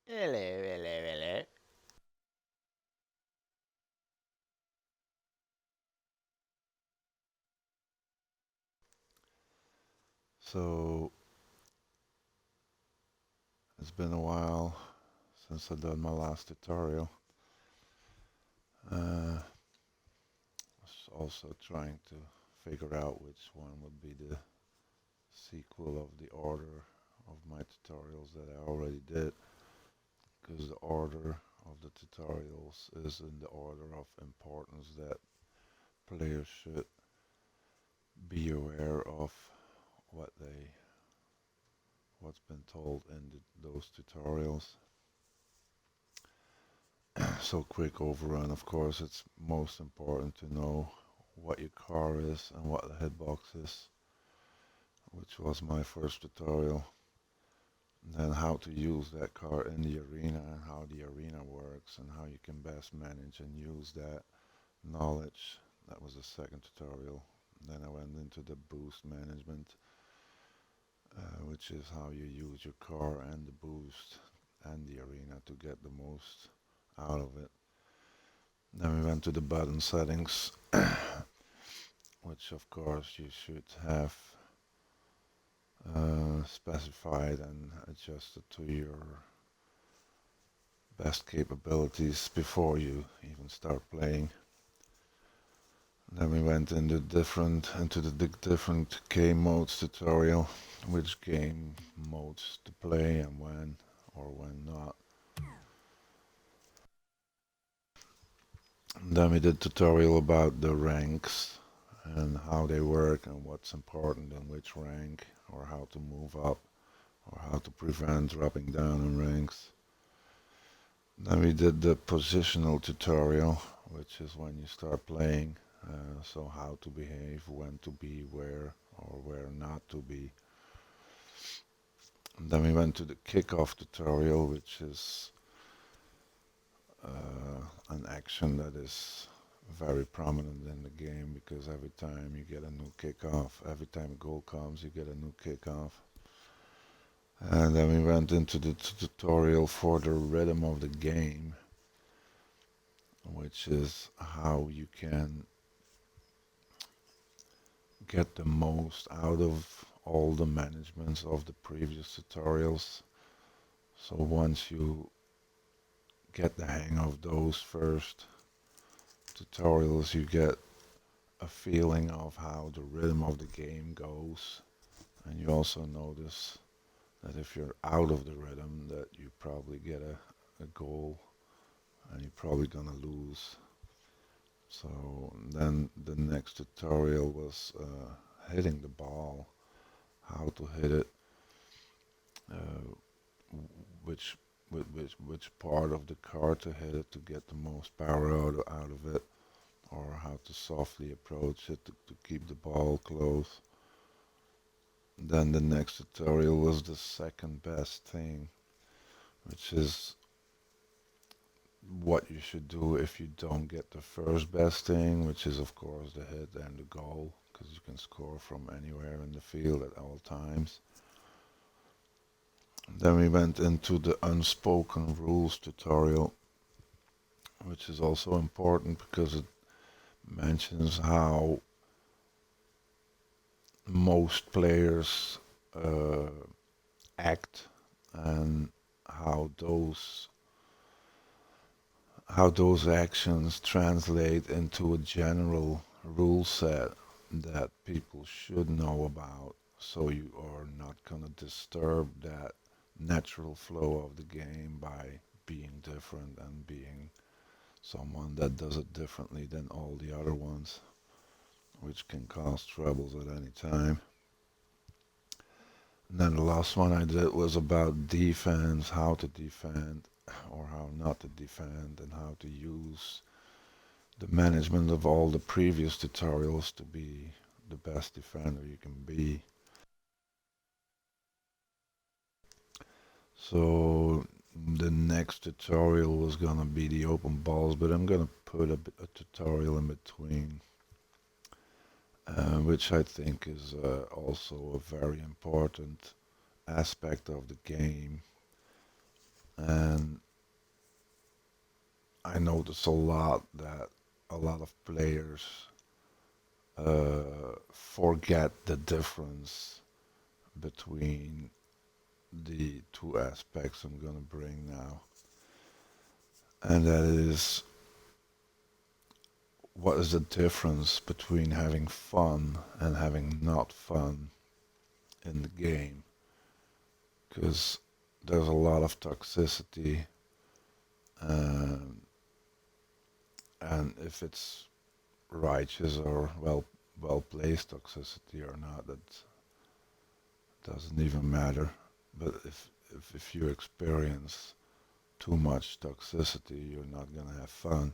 Hello, hello, hello. So it's been a while since I've done my last tutorial. Was also trying to figure out which one would be the sequel of the order of my tutorials that I already did, because the order of the tutorials is in the order of importance that players should be aware of what they what's been told in those tutorials. So quick overrun, of course, it's most important to know what your car is and what the hitbox is, which was my first tutorial. Then how to use that car in the arena and how the arena works and how you can best manage and use that knowledge. That was the second tutorial. Then I went into the boost management, which is how you use your car and the boost and the arena to get the most out of it. Then we went to the button settings, which of course you should have specified and adjusted to your best capabilities before you even start playing. Then we went into the different game modes tutorial, which game modes to play and when or when not. Then we did tutorial about the ranks and how they work and what's important in which rank, or how to move up, or how to prevent dropping down in ranks. Then we did the positional tutorial, which is when you start playing, so how to behave, when to be where or where not to be. And then we went to the kickoff tutorial, which is an action that is very prominent in the game, because every time you get a new kickoff, every time a goal comes, you get a new kickoff. And then we went into the tutorial for the rhythm of the game, which is how you can get the most out of all the managements of the previous tutorials. So once you get the hang of those first tutorials, you get a feeling of how the rhythm of the game goes. And you also notice that if you're out of the rhythm, that you probably get a goal and you're probably gonna lose. So then the next tutorial was hitting the ball, how to hit it, uh, which which part of the car to hit it to get the most power out of it, or how to softly approach it to keep the ball close. Then the next tutorial was the second best thing, which is what you should do if you don't get the first best thing, which is of course the hit and the goal, because you can score from anywhere in the field at all times. Then we went into the unspoken rules tutorial, which is also important because it mentions how most players uh, act and how those actions translate into a general rule set that people should know about, so you are not gonna disturb that natural flow of the game by being different and being someone that does it differently than all the other ones, which can cause troubles at any time. And then the last one I did was about defense, how to defend or how not to defend, and how to use the management of all the previous tutorials to be the best defender you can be. So the next tutorial was gonna be the open balls, but I'm gonna put a tutorial in between, which I think is also a very important aspect of the game. And And I notice a lot that a lot of players forget the difference between the two aspects I'm gonna bring now, and that is what is the difference between having fun and having not fun in the game? Because there's a lot of toxicity, um, and if it's righteous or well placed toxicity or not, that doesn't even matter. But if you experience too much toxicity, you're not gonna have fun.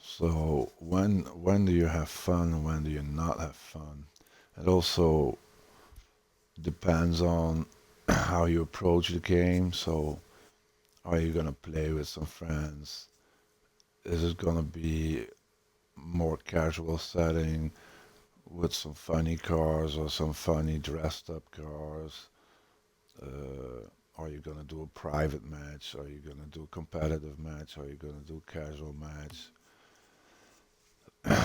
So when do you have fun and when do you not have fun? It also depends on how you approach the game. So are you gonna play with some friends? Is it gonna be more casual setting with some funny cars or some funny dressed up cars? Are you gonna do a private match? Are you gonna do a competitive match? Are you gonna do casual match?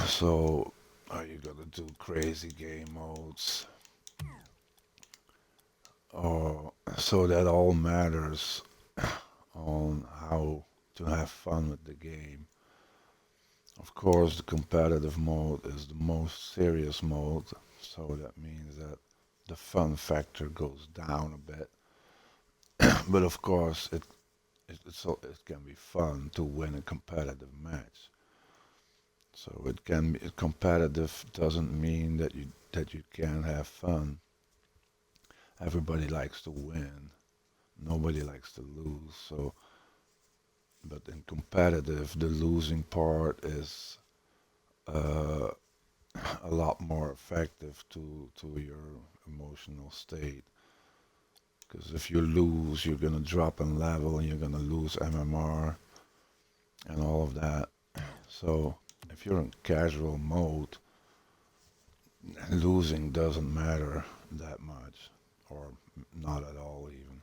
So are you gonna do crazy game modes? Or so that all matters on how to have fun with the game. Of course, the competitive mode is the most serious mode, so that means that the fun factor goes down a bit. But of course, it can be fun to win a competitive match. So it can be competitive doesn't mean that you can't have fun. Everybody likes to win. Nobody likes to lose. So, but in competitive, the losing part is uh, a lot more effective to your emotional state. Because if you lose, you're gonna drop in level and you're gonna lose MMR and all of that. So if you're in casual mode, losing doesn't matter that much, or not at all even.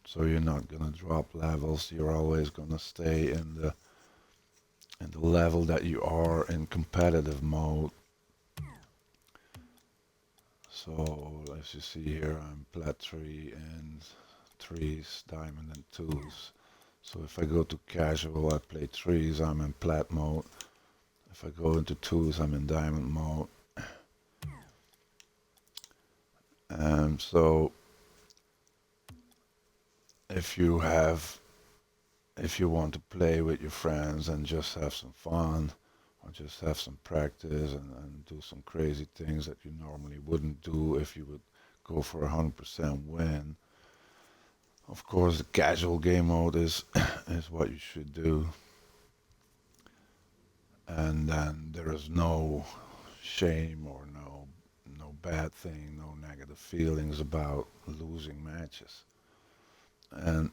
So you're not gonna drop levels. You're always gonna stay in the level that you are in competitive mode. So as you see here, I'm plat 3 and 3s, diamond and 2s. So if I go to casual, I play 3s, I'm in plat mode. If I go into 2s, I'm in diamond mode. And so if you have, if you want to play with your friends and just have some fun, or just have some practice and do some crazy things that you normally wouldn't do if you would go for a 100% win. Of course, the casual game mode is is what you should do, and then there is no shame or no bad thing, no negative feelings about losing matches. And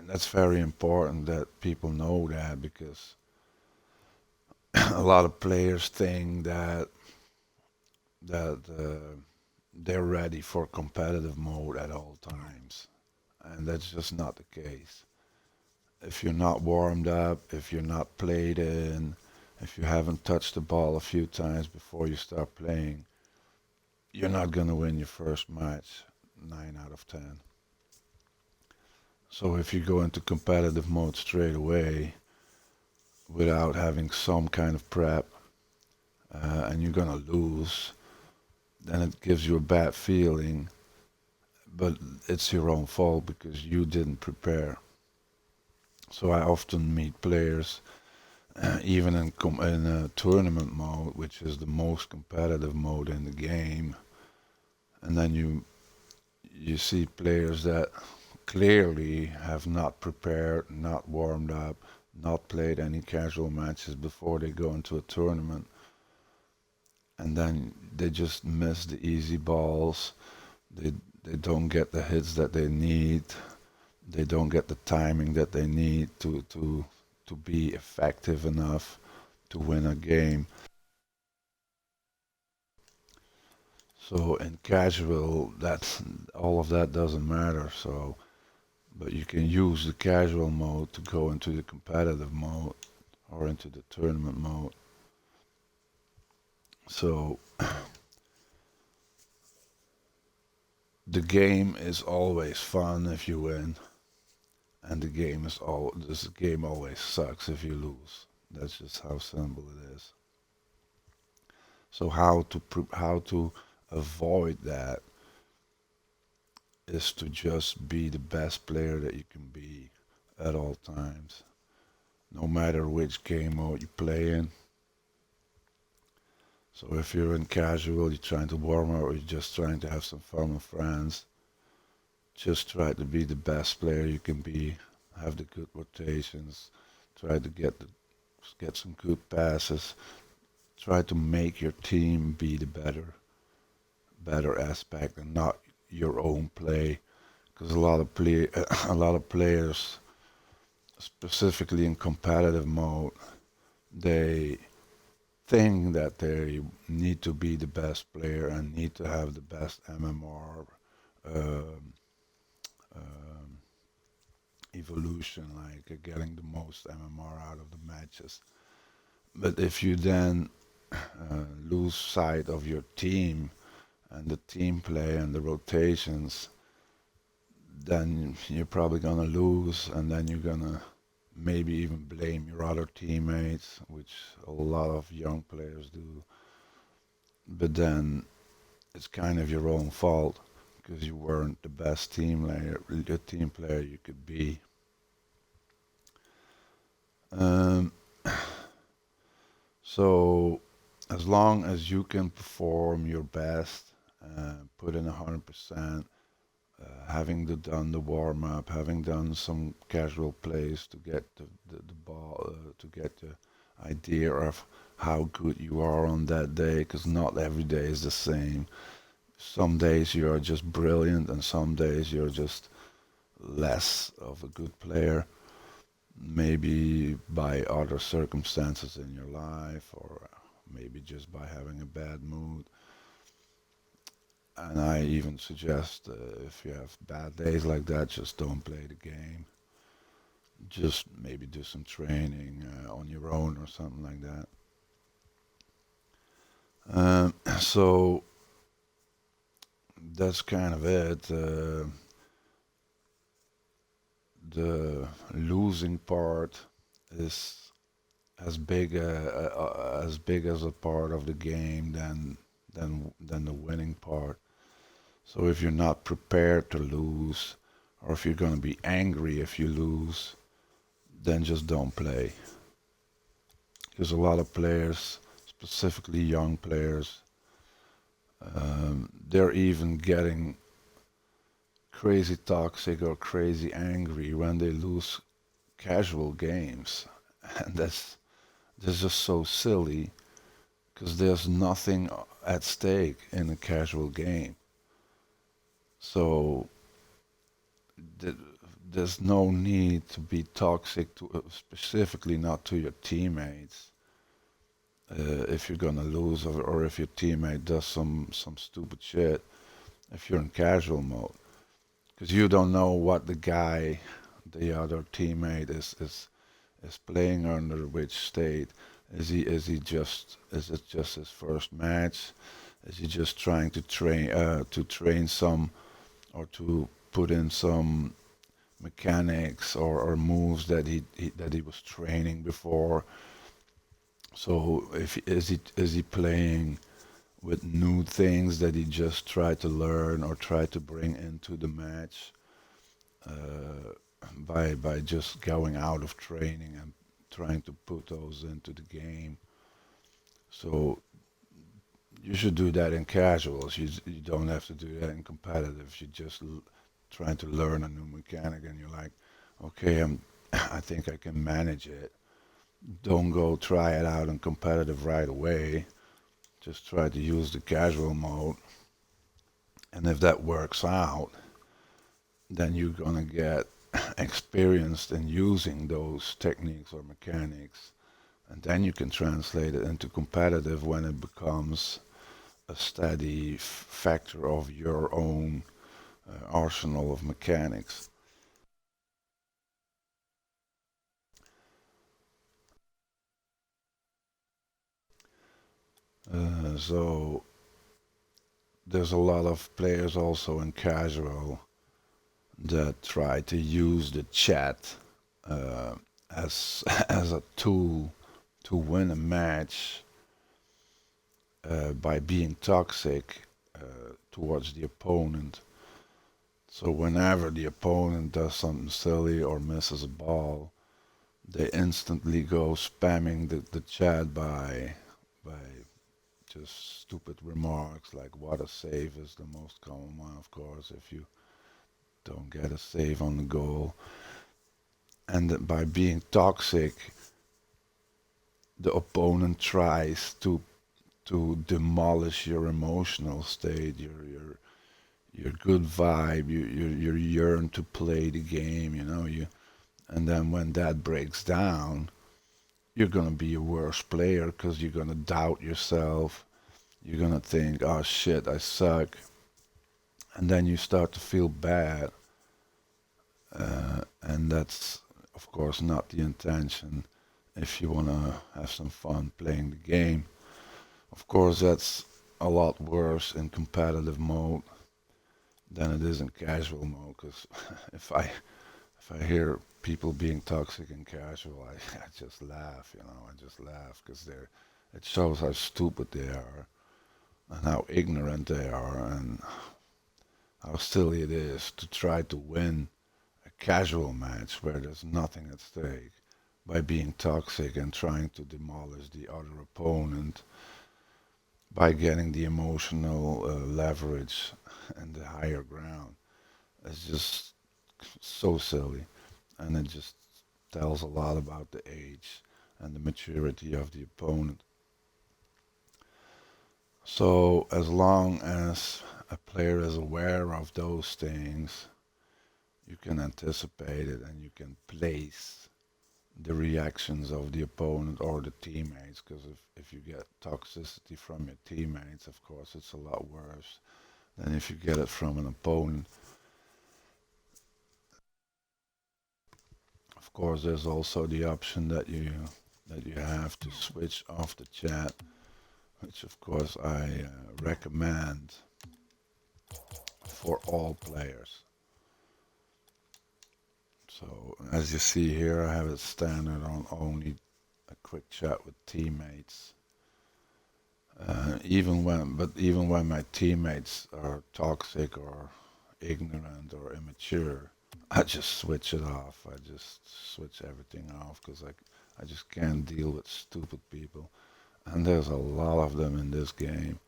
that's very important that people know that because a lot of players think that they're ready for competitive mode at all times, and that's just not the case. If you're not warmed up, if you're not played in, if you haven't touched the ball a few times before you start playing, you're not gonna win your first match 9 out of 10. So if you go into competitive mode straight away without having some kind of prep, and you're gonna lose, then it gives you a bad feeling, but it's your own fault because you didn't prepare. So I often meet players, even in a tournament mode, which is the most competitive mode in the game, and then you see players that clearly have not prepared, not warmed up, not played any casual matches before they go into a tournament, and then they just miss the easy balls. They they don't get the hits that they need. They don't get the timing that they need to be effective enough to win a game. So in casual, that's all of that doesn't matter. So but you can use the casual mode to go into the competitive mode or into the tournament mode. So the game is always fun if you win, and this game always sucks if you lose. That's just how simple it is. So how to avoid that is to just be the best player that you can be at all times, no matter which game mode you play in. So if you're in casual, you're trying to warm up, or you're just trying to have some fun with friends, just try to be the best player you can be. Have the good rotations. Try to get some good passes. Try to make your team be the better aspect and not your own play. Because a lot of players, specifically in competitive mode, they think that they need to be the best player and need to have the best MMR um, um, evolution, like getting the most MMR out of the matches. But if you then lose sight of your team and the team play and the rotations, then you're probably gonna lose, and then you're gonna maybe even blame your other teammates, which a lot of young players do. But then it's kind of your own fault because you weren't the best team player you could be. Um, so as long as you can perform your best, put in 100%, done the warm up, having done some casual plays to get the ball, to get the idea of how good you are on that day, because not every day is the same. Some days you are just brilliant, and some days you're just less of a good player, maybe by other circumstances in your life, or maybe just by having a bad mood. And I even suggest if you have bad days like that, just don't play the game. Just maybe do some training on your own or something like that. So that's kind of it. The losing part is as big as a part of the game than the winning part. So if you're not prepared to lose, or if you're gonna be angry if you lose, then just don't play. Because a lot of players, specifically young players, they're even getting crazy toxic or crazy angry when they lose casual games, and that's just so silly because there's nothing at stake in a casual game. So th- there's no need to be toxic to specifically not to your teammates if you're gonna lose, or if your teammate does some stupid shit if you're in casual mode, because you don't know what the other teammate is playing under which state. Is it just his first match? Is he just trying to train some, or to put in some mechanics or moves that he was training before? So if is he playing with new things that he just tried to learn or try to bring into the match uh, by just going out of training and trying to put those into the game? So you should do that in casuals. You don't have to do that in competitive. You just trying to learn a new mechanic, and you're like, okay, I think I can manage it. Don't go try it out in competitive right away. Just try to use the casual mode, and if that works out, then you're gonna get experienced in using those techniques or mechanics, and then you can translate it into competitive when it becomes a steady factor of your own arsenal of mechanics. So there's a lot of players also in casual that try to use the chat uh, as as a tool to win a match by being toxic towards the opponent. So whenever the opponent does something silly or misses a ball, they instantly go spamming the chat by just stupid remarks like what a save is the most common one, of course, if you don't get a save on the goal. And by being toxic, the opponent tries to demolish your emotional state, your good vibe, your yearn to play the game, you know, and then when that breaks down, you're gonna be a worse player because you're gonna doubt yourself. You're gonna think, oh shit, I suck, and then you start to feel bad, and that's of course not the intention. If you wanna have some fun playing the game, of course that's a lot worse in competitive mode than it is in casual mode. Because if I hear people being toxic in casual, I just laugh. You know, I just laugh because they're. It shows how stupid they are and how ignorant they are and how silly it is to try to win a casual match where there's nothing at stake by being toxic and trying to demolish the other opponent by getting the emotional leverage and the higher ground. It's just so silly, and it just tells a lot about the age and the maturity of the opponent. So, as long as a player is aware of those things, you can anticipate it and you can place the reactions of the opponent or the teammates. Because if you get toxicity from your teammates, of course, it's a lot worse than if you get it from an opponent. Of course, there's also the option that you have to switch off the chat, which of course I recommend for all players. So as you see here, I have it standard on only a quick chat with teammates. Even when my teammates are toxic or ignorant or immature, I just switch it off. I just switch everything off because I just can't deal with stupid people. And there's a lot of them in this game,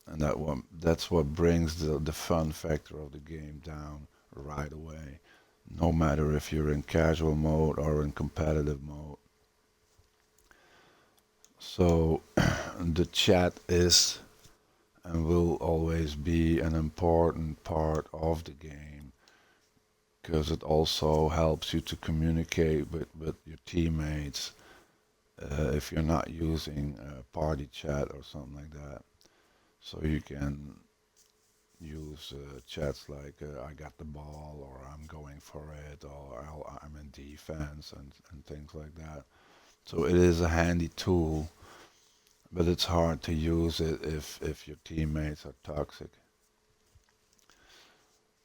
and that's what brings the fun factor of the game down right away. No matter if you're in casual mode or in competitive mode. So the chat is and will always be an important part of the game because it also helps you to communicate with your teammates if you're not using party chat or something like that. So you can use chats like I got the ball or I'm going for it or I'm in defense and things like that. So it is a handy tool, but it's hard to use it if your teammates are toxic.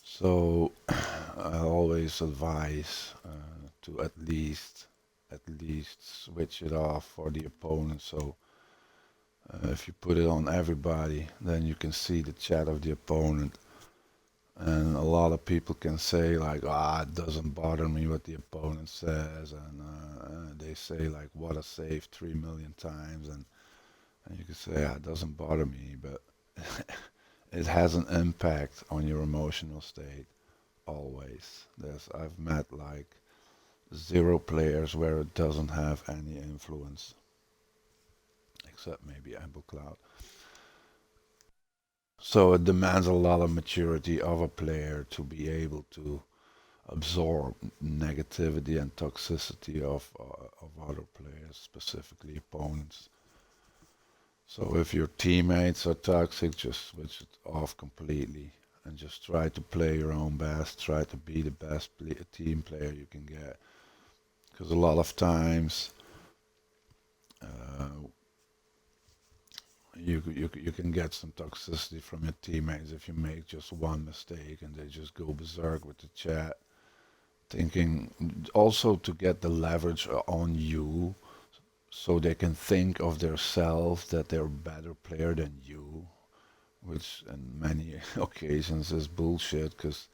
So I always advise to at least switch it off for the opponent. So if you put it on everybody, then you can see the chat of the opponent. And a lot of people can say like, ah, it doesn't bother me what the opponent says, and they say like, what a save 3 million times, and you can say, ah, it doesn't bother me, but it has an impact on your emotional state always. I've met like zero players where it doesn't have any influence, except maybe Ample Cloud. So it demands a lot of maturity of a player to be able to absorb negativity and toxicity of other players, specifically opponents. So if your teammates are toxic, just switch it off completely and just try to play your own best. Try to be the best team player you can get. Because a lot of times, uh, you can get some toxicity from your teammates if you make just one mistake and they just go berserk with the chat, thinking also to get the leverage on you so they can think of themselves that they're a better player than you, which in many occasions is bullshit because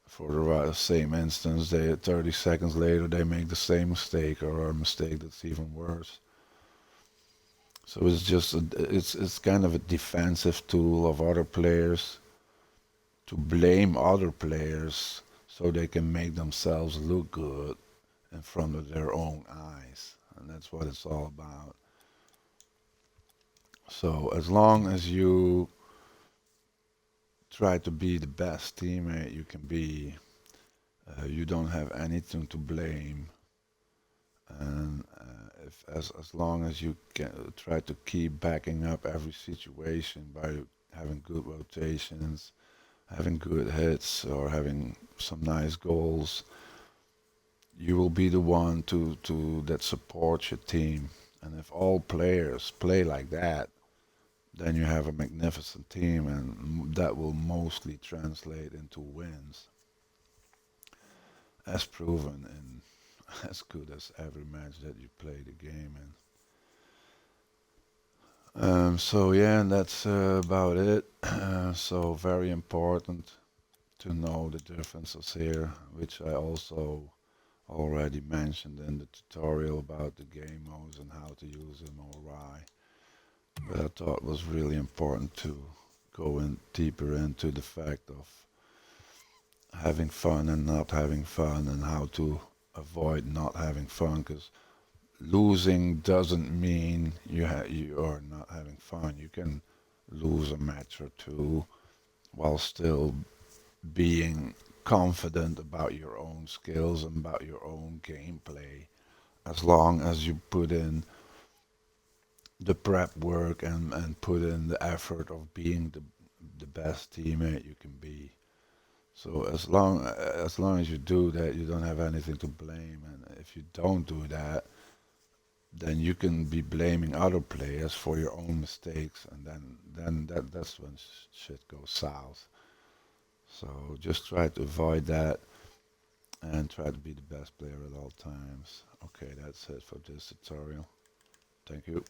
for the same instance, they 30 seconds later they make the same mistake or a mistake that's even worse. So it's just it's kind of a defensive tool of other players to blame other players so they can make themselves look good in front of their own eyes, and that's what it's all about. So as long as you try to be the best teammate you can be, you don't have anything to blame, and if as long as you can try to keep backing up every situation by having good rotations, having good hits, or having some nice goals, you will be the one to that supports your team. And if all players play like that, then you have a magnificent team, and that will mostly translate into wins, as proven in as good as every match that you play the game in. So yeah, and that's about it. So very important to know the differences here, which I also already mentioned in the tutorial about the game modes and how to use them or why. But I thought it was really important to go in deeper into the fact of having fun and not having fun and how to avoid not having fun, because losing doesn't mean you are not having fun. You can lose a match or two while still being confident about your own skills and about your own gameplay, as long as you put in the prep work and put in the effort of being the best teammate you can be. So as long as you do that, you don't have anything to blame. And if you don't do that, then you can be blaming other players for your own mistakes, and then that's when shit goes south. So just try to avoid that and try to be the best player at all times. Okay, that's it for this tutorial. Thank you.